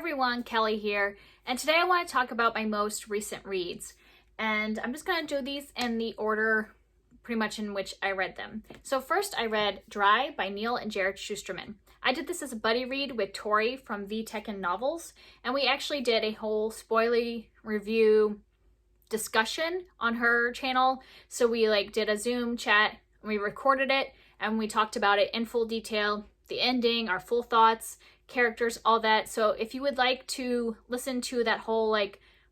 everyone, Kelly here, and today I want to talk about my most recent reads. And I'm just going to do these in the order pretty much in which I read them. So first I read Dry by Neil and Jared Schusterman. I did this as a buddy read with Tori from the Tecken Novels, and we actually did a whole spoilery review discussion on her channel. So we did a Zoom chat, and we recorded it, and we talked about it in full detail, the ending, our full thoughts, characters, all that. So if you would like to listen to that whole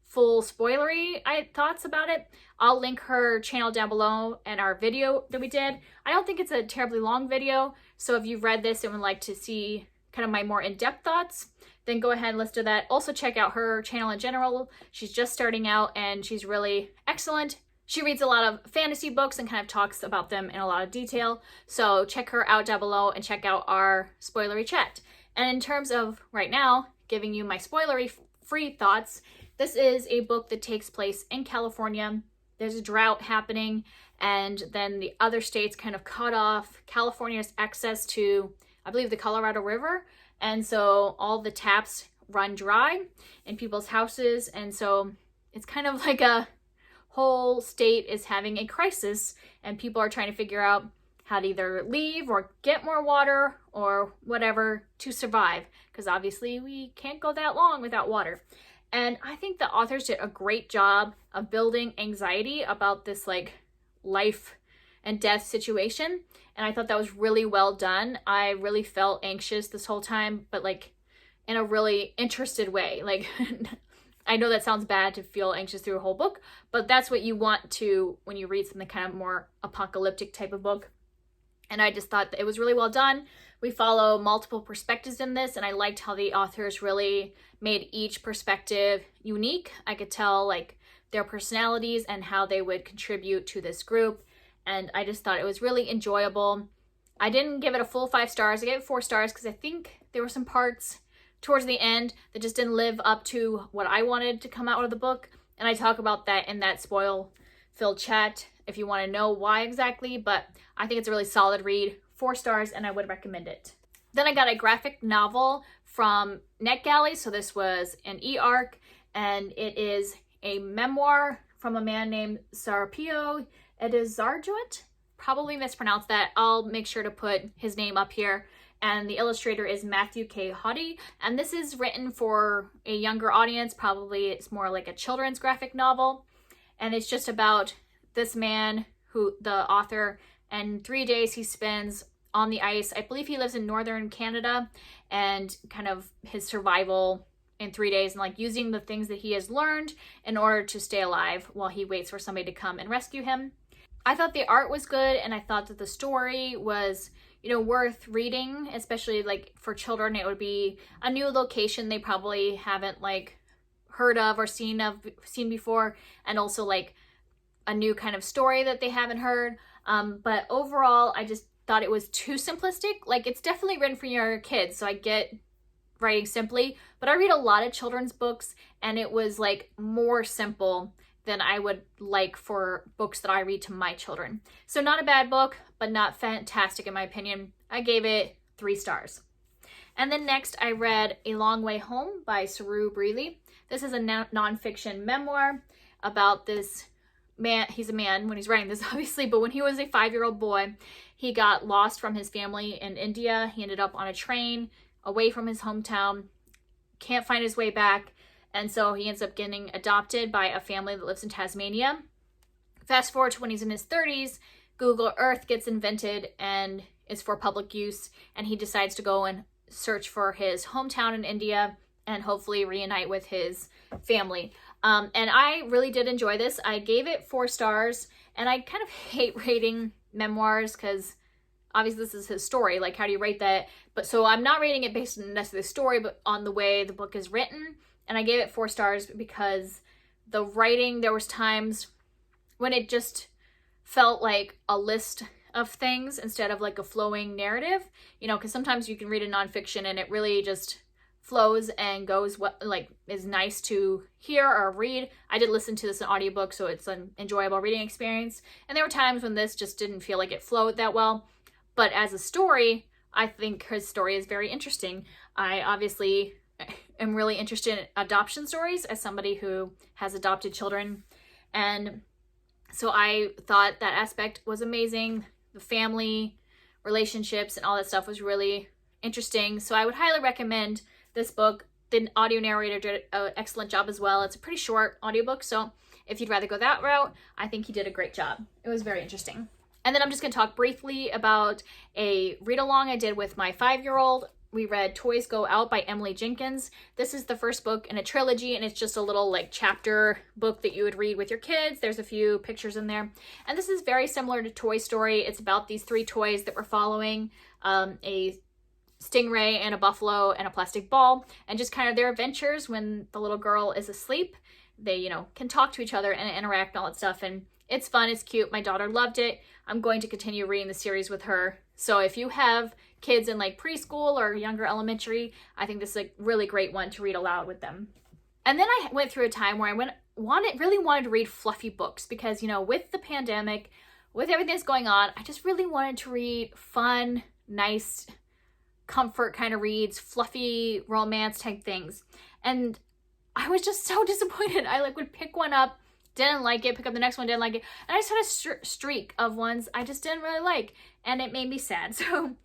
full spoilery thoughts about it, I'll link her channel down below and our video that we did. I don't think it's a terribly long video, so if you've read this and would like to see kind of my more in-depth thoughts, then go ahead and listen to that. Also check out her channel in general. She's just starting out and she's really excellent. She reads a lot of fantasy books and kind of talks about them in a lot of detail. So check her out down below and check out our spoilery chat. And in terms of right now, giving you my spoilery-free thoughts, this is a book that takes place in California. There's a drought happening, and then the other states kind of cut off California's access to, I believe, the Colorado River. And so all the taps run dry in people's houses. And so it's kind of like a whole state is having a crisis, and people are trying to figure out how to either leave or get more water or whatever to survive, because obviously we can't go that long without water. And I think the authors did a great job of building anxiety about this life and death situation, and I thought that was really well done. I really felt anxious this whole time, but in a really interested way. I know that sounds bad to feel anxious through a whole book, but that's what you want to when you read something kind of more apocalyptic type of book. And I just thought that it was really well done. We follow multiple perspectives in this, and I liked how the authors really made each perspective unique. I could tell their personalities and how they would contribute to this group, and I just thought it was really enjoyable. I didn't give it a full 5 stars. I gave it 4 stars because I think there were some parts towards the end that just didn't live up to what I wanted to come out of the book, and I talk about that in that spoil-filled chat if you want to know why exactly, but I think it's a really solid read. 4 stars, and I would recommend it. Then I got a graphic novel from NetGalley. So this was an e-arc, and it is a memoir from a man named Sarpio Edizarjuit. Probably mispronounced that. I'll make sure to put his name up here. And the illustrator is Matthew K. Haughty. And this is written for a younger audience. Probably it's more like a children's graphic novel. And it's just about this man, who the author, and 3 days he spends on the ice. I believe he lives in northern Canada, and kind of his survival in 3 days, and using the things that he has learned in order to stay alive while he waits for somebody to come and rescue him. I thought the art was good, and I thought that the story was, worth reading, especially for children. It would be a new location they probably haven't heard of or seen before, and also a new kind of story that they haven't heard. But overall, I just thought it was too simplistic. It's definitely written for your kids, so I get writing simply, but I read a lot of children's books, and it was more simple than I would like for books that I read to my children. So not a bad book, but not fantastic in my opinion. I gave it 3 stars. And then next I read A Long Way Home by Saru Breely. This is a nonfiction memoir about this man. He's a man when he's writing this, obviously, but when he was a 5-year-old boy, he got lost from his family in India. He ended up on a train away from his hometown, can't find his way back, and so he ends up getting adopted by a family that lives in Tasmania. Fast forward to when he's in his 30s, Google Earth gets invented and is for public use, and he decides to go and search for his hometown in India and hopefully reunite with his family. And I really did enjoy this. I gave it 4 stars, and I kind of hate rating memoirs because obviously this is his story. How do you rate that? But so I'm not rating it based on necessarily the story, but on the way the book is written. And I gave it 4 stars because the writing, there was times when it just felt like a list of things instead of a flowing narrative, because sometimes you can read a nonfiction and it really just flows and goes what is nice to hear or read. I did listen to this in audiobook, so it's an enjoyable reading experience. And there were times when this just didn't feel like it flowed that well. But as a story, I think his story is very interesting. I obviously am really interested in adoption stories as somebody who has adopted children. And so I thought that aspect was amazing. The family, relationships, and all that stuff was really interesting. So I would highly recommend this book. The audio narrator did an excellent job as well. It's a pretty short audiobook, so if you'd rather go that route, I think he did a great job. It was very interesting. And then I'm just going to talk briefly about a read-along I did with my 5-year-old. We read Toys Go Out by Emily Jenkins. This is the first book in a trilogy, and it's just a little like chapter book that you would read with your kids. There's a few pictures in there. And this is very similar to Toy Story. It's about these 3 toys that we're following, a stingray and a buffalo and a plastic ball, and just kind of their adventures when the little girl is asleep. They, you know, can talk to each other and interact and all that stuff. And it's fun, it's cute. My daughter loved it. I'm going to continue reading the series with her. So if you have kids in like preschool or younger elementary, I think this is a really great one to read aloud with them. And then I went through a time where I really wanted to read fluffy books because, you know, with the pandemic, with everything that's going on, I just really wanted to read fun, nice, comfort kind of reads, fluffy romance type things. And I was just so disappointed. I like would pick one up, didn't like it, pick up the next one, didn't like it. And I just had a streak of ones I just didn't really like. And it made me sad. So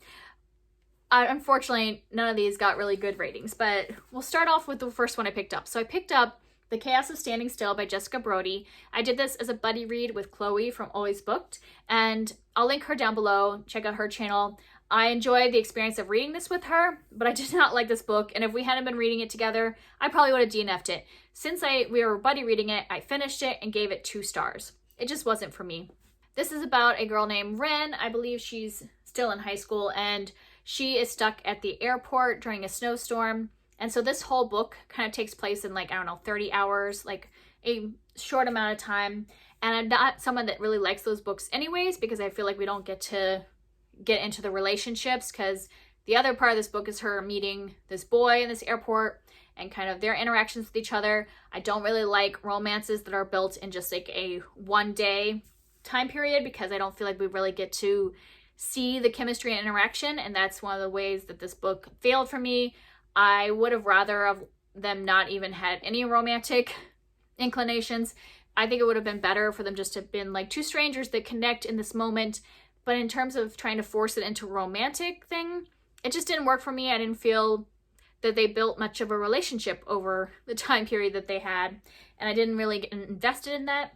unfortunately, none of these got really good ratings. But we'll start off with the first one I picked up. So I picked up The Chaos of Standing Still by Jessica Brody. I did this as a buddy read with Chloe from Always Booked. And I'll link her down below. Check out her channel. I enjoyed the experience of reading this with her, but I did not like this book, and if we hadn't been reading it together, I probably would have DNF'd it. Since we were buddy reading it, I finished it and gave it 2 stars. It just wasn't for me. This is about a girl named Ren. I believe she's still in high school, and she is stuck at the airport during a snowstorm. And so this whole book kind of takes place in 30 hours, like a short amount of time. And I'm not someone that really likes those books anyways, because I feel like we don't get into the relationships, because the other part of this book is her meeting this boy in this airport and kind of their interactions with each other. I don't really like romances that are built in just like a one-day time period, because I don't feel like we really get to see the chemistry and interaction, and that's one of the ways that this book failed for me. I would have rather of them not even had any romantic inclinations. I think it would have been better for them just to have been like 2 strangers that connect in this moment. But in terms of trying to force it into a romantic thing, it just didn't work for me. I didn't feel that they built much of a relationship over the time period that they had, and I didn't really get invested in that.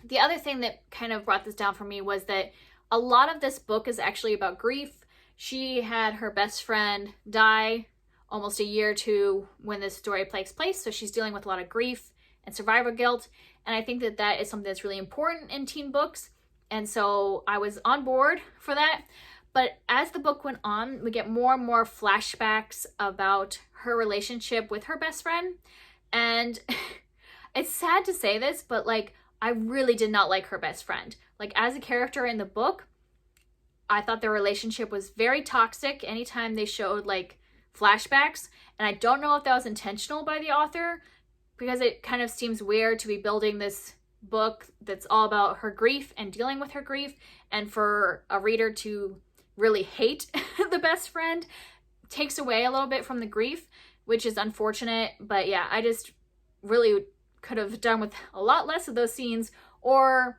The other thing that kind of brought this down for me was that a lot of this book is actually about grief. She had her best friend die almost a year to when this story takes place, so she's dealing with a lot of grief and survivor guilt, and I think that that is something that's really important in teen books. And so I was on board for that. But as the book went on, we get more and more flashbacks about her relationship with her best friend. And it's sad to say this, but like, I really did not like her best friend. Like, as a character in the book, I thought their relationship was very toxic anytime they showed like flashbacks. And I don't know if that was intentional by the author, because it kind of seems weird to be building this book that's all about her grief and dealing with her grief, and for a reader to really hate the best friend takes away a little bit from the grief, which is unfortunate. But yeah, I just really could have done with a lot less of those scenes, or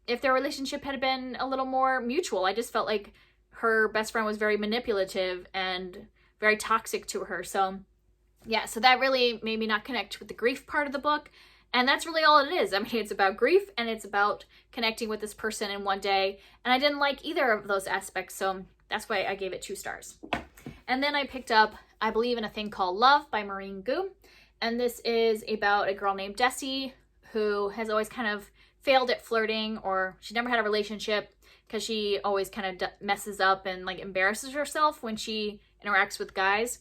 if their relationship had been a little more mutual. I just felt like her best friend was very manipulative and very toxic to her. So yeah, so that really made me not connect with the grief part of the book. And that's really all it is. I mean, it's about grief and it's about connecting with this person in one day. And I didn't like either of those aspects, so that's why I gave it 2 stars. And then I picked up I Believe in a Thing Called Love by Maureen Gu. And this is about a girl named Desi who has always kind of failed at flirting, or she never had a relationship because she always kind of messes up and like embarrasses herself when she interacts with guys.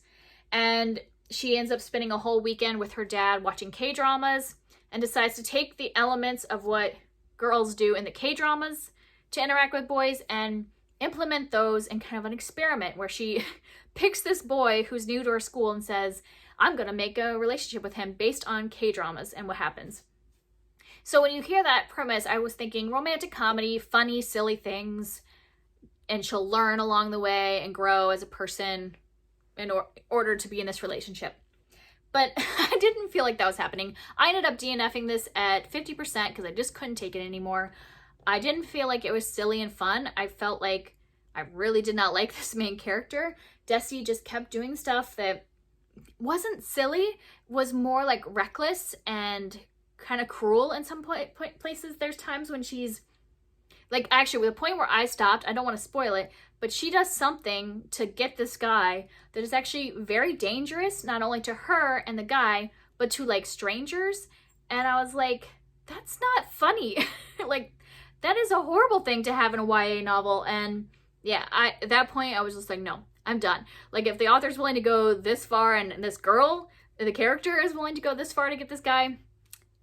And she ends up spending a whole weekend with her dad watching K-dramas, and decides to take the elements of what girls do in the K-dramas to interact with boys and implement those in kind of an experiment where she picks this boy who's new to her school and says, I'm going to make a relationship with him based on K-dramas and what happens. So when you hear that premise, I was thinking romantic comedy, funny, silly things, and she'll learn along the way and grow as a person in order to be in this relationship. But I didn't feel like that was happening. I ended up DNFing this at 50% because I just couldn't take it anymore. I didn't feel like it was silly and fun. I felt like I really did not like this main character. Desi just kept doing stuff that wasn't silly, was more like reckless and kind of cruel in some places. There's times when she's like, actually, with the point where I stopped, I don't want to spoil it, but she does something to get this guy that is actually very dangerous, not only to her and the guy, but to like strangers. And I was like, that's not funny. Like, that is a horrible thing to have in a YA novel. And yeah, at that point, I was just like, no, I'm done. Like, if the author's willing to go this far and this girl, the character, is willing to go this far to get this guy,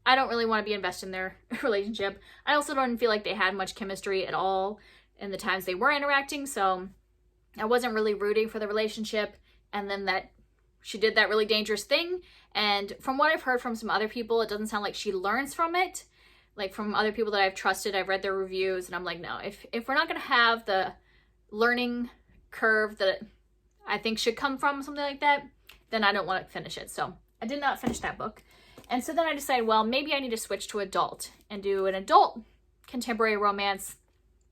I don't really want to be invested in their relationship. I also don't feel like they had much chemistry at all in the times they were interacting, so I wasn't really rooting for the relationship. And then that she did that really dangerous thing, and from what I've heard from some other people, it doesn't sound like she learns from it. Like, from other people that I've trusted, I've read their reviews, and I'm like, no, if we're not going to have the learning curve that I think should come from something like that, then I don't want to finish it. So I did not finish that book. And so then I decided, well, maybe I need to switch to adult and do an adult contemporary romance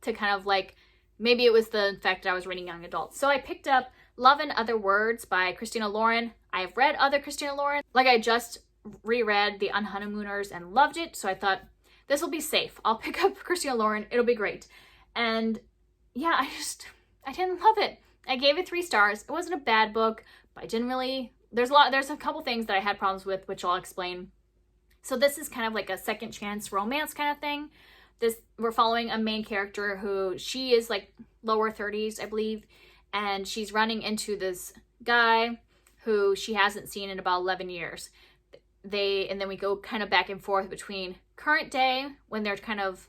to kind of like, maybe it was the fact that I was reading young adults. So I picked up Love and Other Words by Christina Lauren. I have read other Christina Lauren. Like, I just reread The Unhoneymooners and loved it. So I thought, this will be safe. I'll pick up Christina Lauren. It'll be great. And yeah, I didn't love it. I gave it 3 stars. It wasn't a bad book, but I didn't really, there's a couple things that I had problems with, which I'll explain. So this is kind of like a second chance romance kind of thing. We're following a main character who, she is like lower 30s, I believe, and she's running into this guy who she hasn't seen in about 11 years. And then we go kind of back and forth between current day, when they're kind of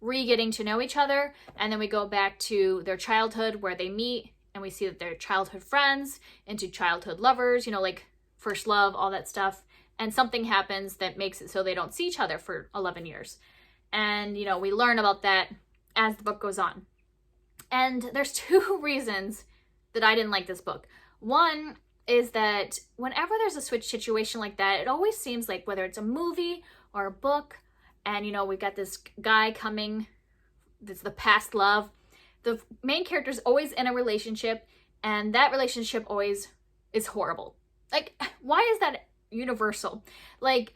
getting to know each other, and then we go back to their childhood where they meet, and we see that they're childhood friends into childhood lovers, you know, like first love, all that stuff. And something happens that makes it so they don't see each other for 11 years. And, you know, we learn about that as the book goes on. And there's 2 reasons that I didn't like this book. One is that whenever there's a switch situation like that, it always seems like, whether it's a movie or a book, and, you know, we've got this guy coming, this the past love, the main character is always in a relationship, and that relationship always is horrible. Like, why is that universal? Like,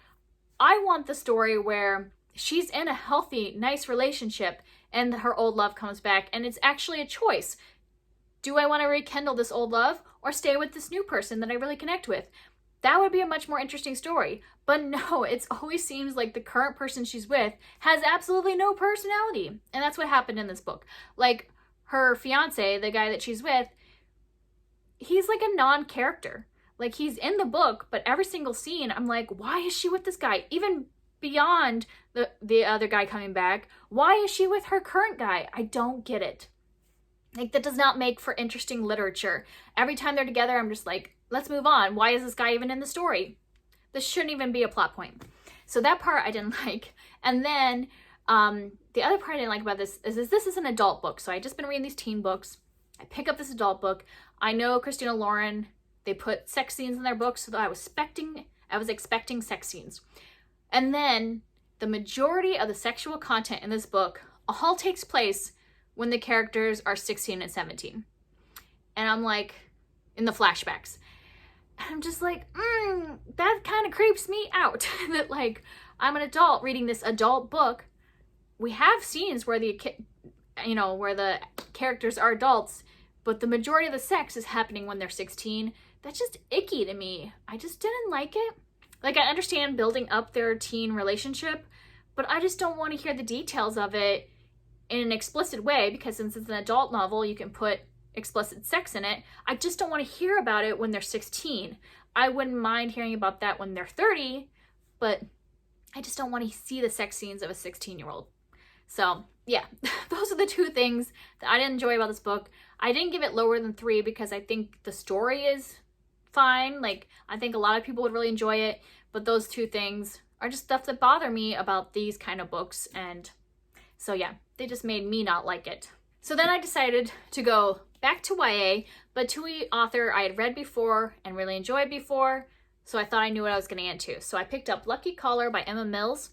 I want the story where she's in a healthy, nice relationship and her old love comes back, and it's actually a choice. Do I want to rekindle this old love or stay with this new person that I really connect with? That would be a much more interesting story. But no, it always seems like the current person she's with has absolutely no personality. And that's what happened in this book. Like, her fiance, the guy that she's with, he's like a non-character. Like, he's in the book, but every single scene, I'm like, why is she with this guy? Even beyond the other guy coming back, why is she with her current guy? I don't get it. Like, that does not make for interesting literature. Every time they're together, I'm just like, let's move on. Why is this guy even in the story? This shouldn't even be a plot point. So that part I didn't like. And then the other part I didn't like about this is this is an adult book. So I just been reading these teen books. I pick up this adult book. I know Christina Lauren, they put sex scenes in their books, so I was expecting sex scenes. And then the majority of the sexual content in this book all takes place when the characters are 16 and 17. And I'm like, in the flashbacks. And I'm just like, that kind of creeps me out. That, like, I'm an adult reading this adult book. We have scenes where where the characters are adults, but the majority of the sex is happening when they're 16. That's just icky to me. I just didn't like it. Like, I understand building up their teen relationship, but I just don't want to hear the details of it in an explicit way, because since it's an adult novel, you can put explicit sex in it. I just don't want to hear about it when they're 16. I wouldn't mind hearing about that when they're 30, but I just don't want to see the sex scenes of a 16-year-old. So yeah, those are the 2 things that I didn't enjoy about this book. I didn't give it lower than 3 because I think the story is fine. Like, I think a lot of people would really enjoy it, but those 2 things are just stuff that bother me about these kind of books. And so yeah, they just made me not like it. So then I decided to go back to YA, but to an author I had read before and really enjoyed before. so I thought I knew what I was getting into. So I picked up Lucky Caller by Emma Mills,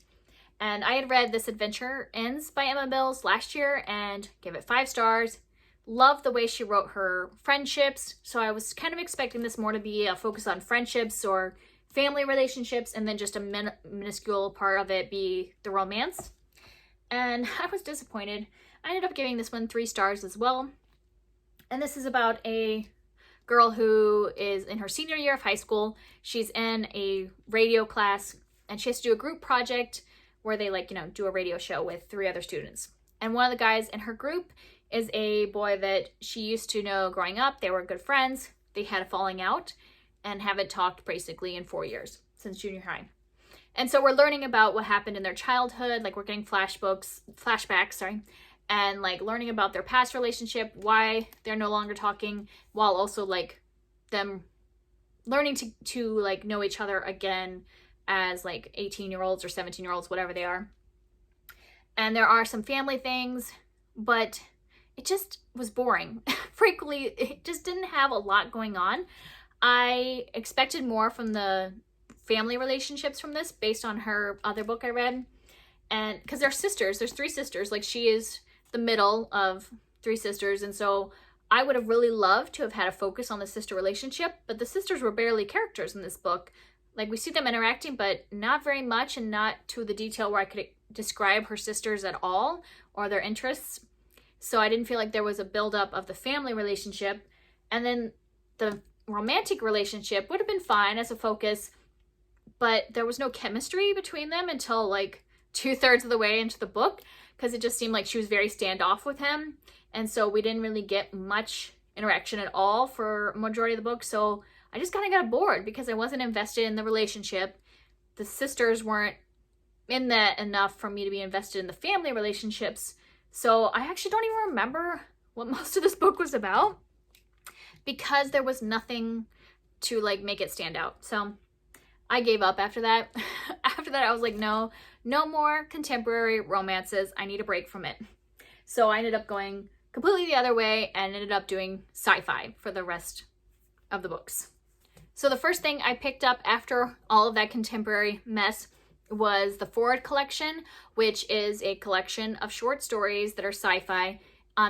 and I had read This Adventure Ends by Emma Mills last year and gave it 5 stars. Loved the way she wrote her friendships, so I was kind of expecting this more to be a focus on friendships or family relationships, and then just a minuscule part of it be the romance. And I was disappointed. I ended up giving this one 3 stars as well. And this is about a girl who is in her senior year of high school. She's in a radio class, and she has to do a group project where they do a radio show with 3 other students. And one of the guys in her group is a boy that she used to know growing up. They were good friends. They had a falling out and haven't talked basically in 4 years, since junior high. And so we're learning about what happened in their childhood, we're getting flashbacks, and learning about their past relationship, why they're no longer talking, while also them learning to know each other again as 18-year-olds or 17-year-olds, whatever they are. And there are some family things, but it just was boring. Frankly, it just didn't have a lot going on. I expected more from the family relationships from this based on her other book I read. And because they're sisters, there's 3 sisters, she is the middle of 3 sisters. And so I would have really loved to have had a focus on the sister relationship, but the sisters were barely characters in this book. We see them interacting, but not very much, and not to the detail where I could describe her sisters at all or their interests. So I didn't feel like there was a buildup of the family relationship. And then the romantic relationship would have been fine as a focus, but there was no chemistry between them until 2/3 of the way into the book, because it just seemed like she was very standoff with him. And so we didn't really get much interaction at all for a majority of the book. So I just kind of got bored because I wasn't invested in the relationship. The sisters weren't in that enough for me to be invested in the family relationships. So I actually don't even remember what most of this book was about, because there was nothing to make it stand out. So I gave up after that. After that, I was like, no more contemporary romances. I need a break from it. So I ended up going completely the other way and ended up doing sci-fi for the rest of the books. So the first thing I picked up after all of that contemporary mess was the Foreword Collection, which is a collection of short stories that are sci-fi.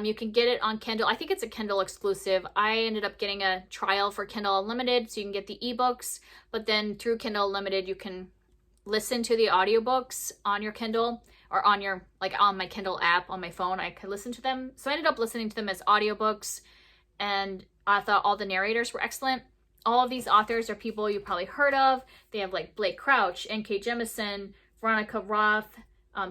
You can get it on Kindle. I think it's a Kindle exclusive. I ended up getting a trial for Kindle Unlimited, so you can get the ebooks, but then through Kindle Unlimited, you can listen to the audiobooks on your Kindle, or on your, on my Kindle app on my phone. I could listen to them. So I ended up listening to them as audiobooks, and I thought all the narrators were excellent. All of these authors are people you probably heard of. They have Blake Crouch, N.K. Jemisin, Veronica Roth,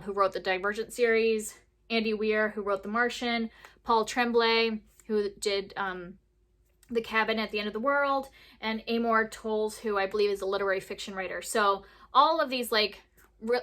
who wrote the Divergent series, Andy Weir, who wrote The Martian, Paul Tremblay, who did The Cabin at the End of the World, and Amor Towles, who I believe is a literary fiction writer. So all of these,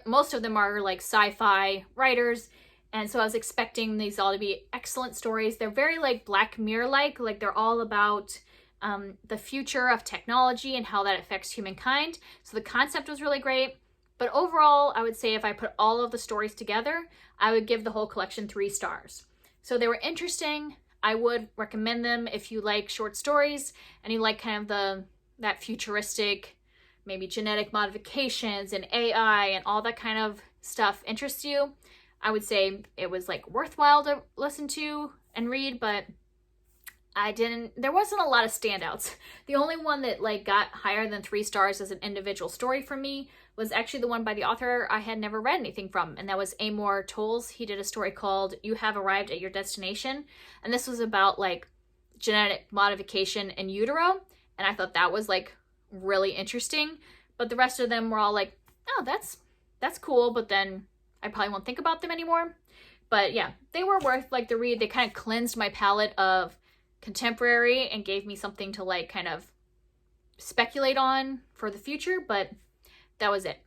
most of them are sci-fi writers, and so I was expecting these all to be excellent stories. They're very Black Mirror-like, they're all about the future of technology and how that affects humankind. So the concept was really great. But overall, I would say if I put all of the stories together, I would give the whole collection 3 stars. So they were interesting. I would recommend them if you like short stories and you like kind of that futuristic, maybe genetic modifications and AI and all that kind of stuff interests you. I would say it was worthwhile to listen to and read, but there wasn't a lot of standouts. The only one that got higher than 3 stars as an individual story for me was actually the one by the author I had never read anything from, and that was Amor Towles. He did a story called You Have Arrived at Your Destination, and this was about genetic modification in utero, and I thought that was really interesting. But the rest of them were all oh, that's cool, but then I probably won't think about them anymore. But yeah, they were worth the read. They kind of cleansed my palette of contemporary and gave me something to kind of speculate on for the future, but that was it.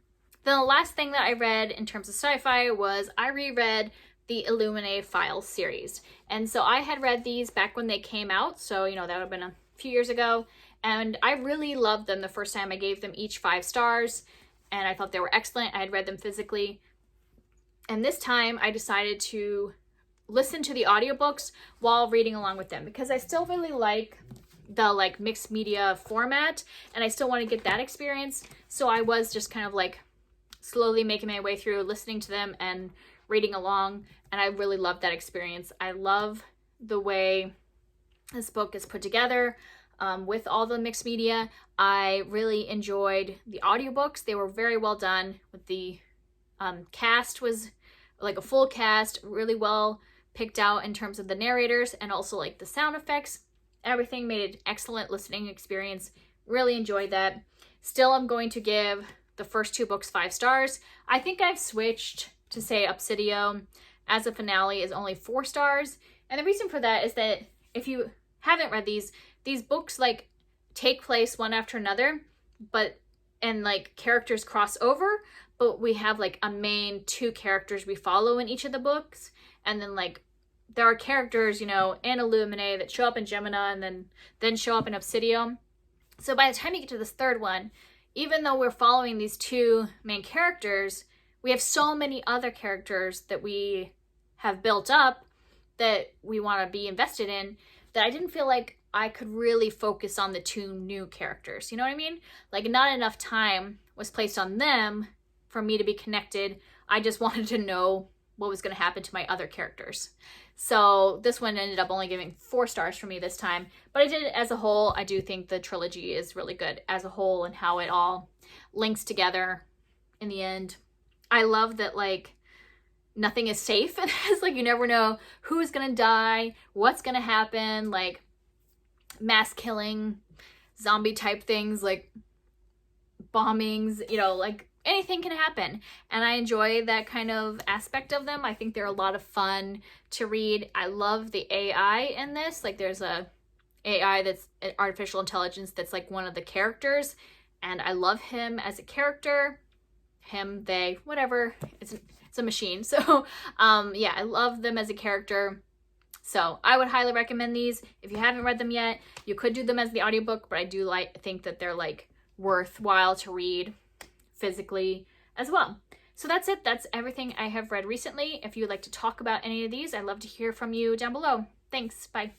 Then the last thing that I read in terms of sci-fi was I reread the Illuminae Files series. And so I had read these back when they came out, so that would have been a few years ago, and I really loved them the first time. I gave them each 5 stars, and I thought they were excellent. I had read them physically, and this time I decided to listen to the audiobooks while reading along with them, because I still really like the like mixed media format, and I still want to get that experience. So I was just kind of like slowly making my way through, listening to them and reading along, and I really loved that experience. I love the way this book is put together with all the mixed media. I really enjoyed the audiobooks. They were very well done. With the cast was like a full cast, really well picked out in terms of the narrators, and also like the sound effects. Everything made an excellent listening experience. Really enjoyed that. Still, I'm going to give the first 2 books 5 stars. I think I've switched to say Obsidio as a finale is only 4 stars. And the reason for that is that if you haven't read these books like take place one after another, and like characters cross over, but we have like a main 2 characters we follow in each of the books. And then like there are characters, you know, in Illuminae that show up in Gemina and then show up in Obsidio. So by the time you get to this 3rd one, even though we're following these 2 main characters, we have so many other characters that we have built up that we want to be invested in, that I didn't feel like I could really focus on the 2 new characters. You know what I mean? Like not enough time was placed on them for me to be connected. I just wanted to know what was going to happen to my other characters. So this one ended up only giving 4 stars for me this time, but I did it as a whole. I do think the trilogy is really good as a whole and how it all links together in the end. I love that like nothing is safe. It's like you never know who's going to die, what's going to happen, like mass killing, zombie type things, like bombings, you know, like anything can happen. And I enjoy that kind of aspect of them. I think they're a lot of fun to read. I love the AI in this. Like there's a AI that's an artificial intelligence that's like one of the characters, and I love him as a character. Him, they, whatever. It's a machine. So yeah, I love them as a character. So I would highly recommend these. If you haven't read them yet, you could do them as the audiobook, but I do think that they're like worthwhile to read physically as well. So that's it. That's everything I have read recently. If you would like to talk about any of these, I'd love to hear from you down below. Thanks. Bye.